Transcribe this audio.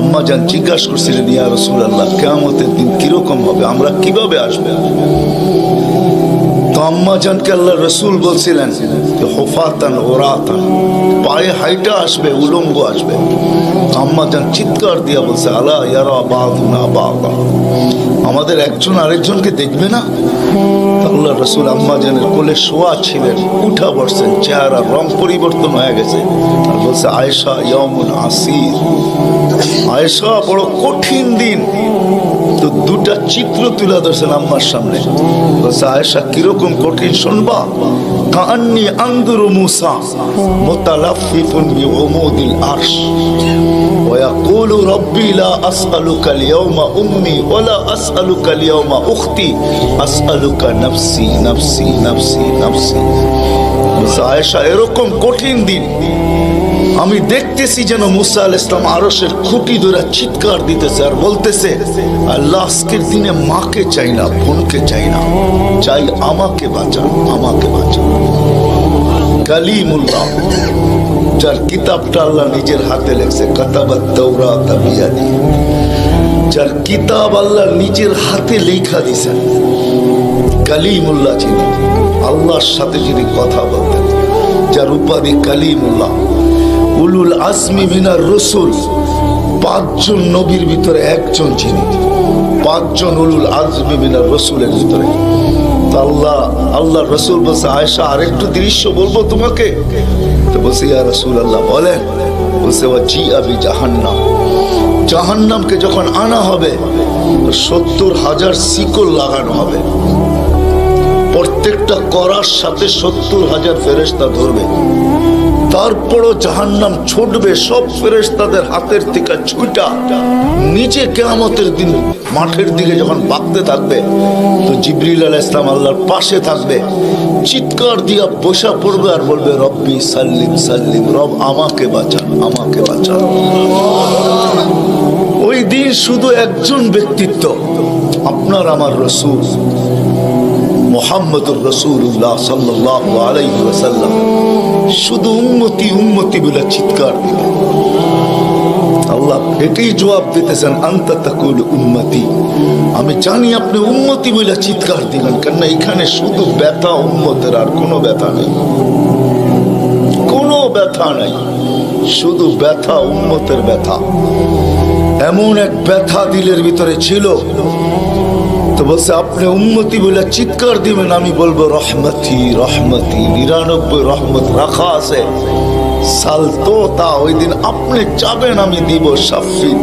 আম্মা জান জিজ্ঞাসা করছিলেন, ইয়া রাসূলুল্লাহ, কিয়ামতের দিন কিরকম হবে, আমরা কিভাবে আসবে? তো আম্মা জানকে আল্লাহ রসুল বলছিলেন হুফাতান ওরাতান, পায়ে হাইটা আসবে, উলঙ্গ আসবে। আম্মা জান চিৎকার দিয়া বলছে, আলা ইয়ারা বাদুনা বাদা, আমাদের একজন আরেকজনকে দেখবে না? আল্লাহ রসুল আম্মা জানের কোলে শোয়া ছিলেন, উঠা বসছেন, চেহারা রং পরিবর্তন হয়ে গেছে, আর বলছে, আয়েশা ইয়াউমুন আসির, আয়েশা বড় কঠিন দিন। তো দুটা চিত্র তুলে ধরছেন আম্মার সামনে, বলছে, আয়েশা কিরকম কঠিন শুনবা? কান্নি আনদুরু মুসা মুতালাফিফুন বিউমুদিল আরশ ওয়া ইয়াকুলু রাব্বি লা আসআলুকা আল-ইয়াওমা উম্মি ওয়া লা আসআলুকা আল-ইয়াওমা উখতি আসআলুকা নাফসি নাফসি নাফসি নাফসি। বলছে, আয়েশা এরকম কঠিন দিন আমি দেখতেছি যেন মুসা আলাইহিস সালাম আরশের খুঁটি ধরে চিৎকার দিতেছে আর বলতেছে, আল্লাহ আজকের দিনে মাকে চাই না, বোনকে চাই না, চাই আমাকে বাঁচান, আমাকে বাঁচান। কালিমুল্লাহ, যার কিতাবটা আল্লাহ নিজের হাতে লেখছে, কাতাবাত তাওরাত বিয়াদি, যার কিতাব আল্লাহ নিজের হাতে লেখা দিয়েছেন, কালিমুল্লাহ যিনি, আল্লাহর সাথে যিনি কথা বলতেন, যার উপাধি কালিমুল্লাহ। উলুল আজমি মিনার রসুল, 5 জন নবীর ভিতরে একজন যিনি, 5 জন উলুল আজমি মিনার রসুলের ভিতরে। আল্লাহ রসুল বলছে, আয়েশা আরেকটু দৃশ্য বলবো তোমাকে? তো বলছে, ইয়া রাসূলুল্লাহ বলেন। বলছে, ওয়াজিআ বিজাহান্নাম, জাহান্নামকে যখন আনা হবে 70,000 শিকল লাগানো হবে, প্রত্যেকটা করার সাথে 70,000 ফেরেশতা ধরবে। তারপরও জাহান্নাম ছুটবে, সব ফেরেশতাদের হাতের থেকে ছুটা নিচে কিয়ামতের দিন মাঠের দিকে যখন ভাগতে থাকবে, তো জিবরিল আলাইহিস সালাম আল্লাহর পাশে থাকবে, চিৎকার দিয়া বসা পড়বে আর বলবে, রব্বি সাল্লিম সাল্লিম, রব আমাকে বাঁচান, আমাকে বাঁচান। ওই দিন শুধু একজন ব্যক্তিত্ব, আপনার আমার রাসূল মুহাম্মদুর রাসূলুল্লাহ সাল্লাল্লাহু আলাইহি ওয়াসাল্লাম শুধু উম্মতি উম্মতি বলে চিৎকার দিবে। আল্লাহ এটাই জবাব দিতেছেন, আনতা তাকুল উম্মতি, আমি জানি আপনি উম্মতি বলে চিৎকার দিবেন, কেন এখানে শুধু ব্যথা উম্মতের, আর কোনো ব্যথা নেই, কোনো ব্যথা নাই, শুধু ব্যথা উম্মতের ব্যথা। এমন এক ব্যথা দিলের ভিতরে ছিল, তো বলছে আপনি উম্মতি বলে চিৎকার দিবেন, আমি বলবো রহমতি রহমতি, 99 রহমত রাখা আছে, সালতো তা, ওই দিন আপনি চাবেন আমি দিব, শাফি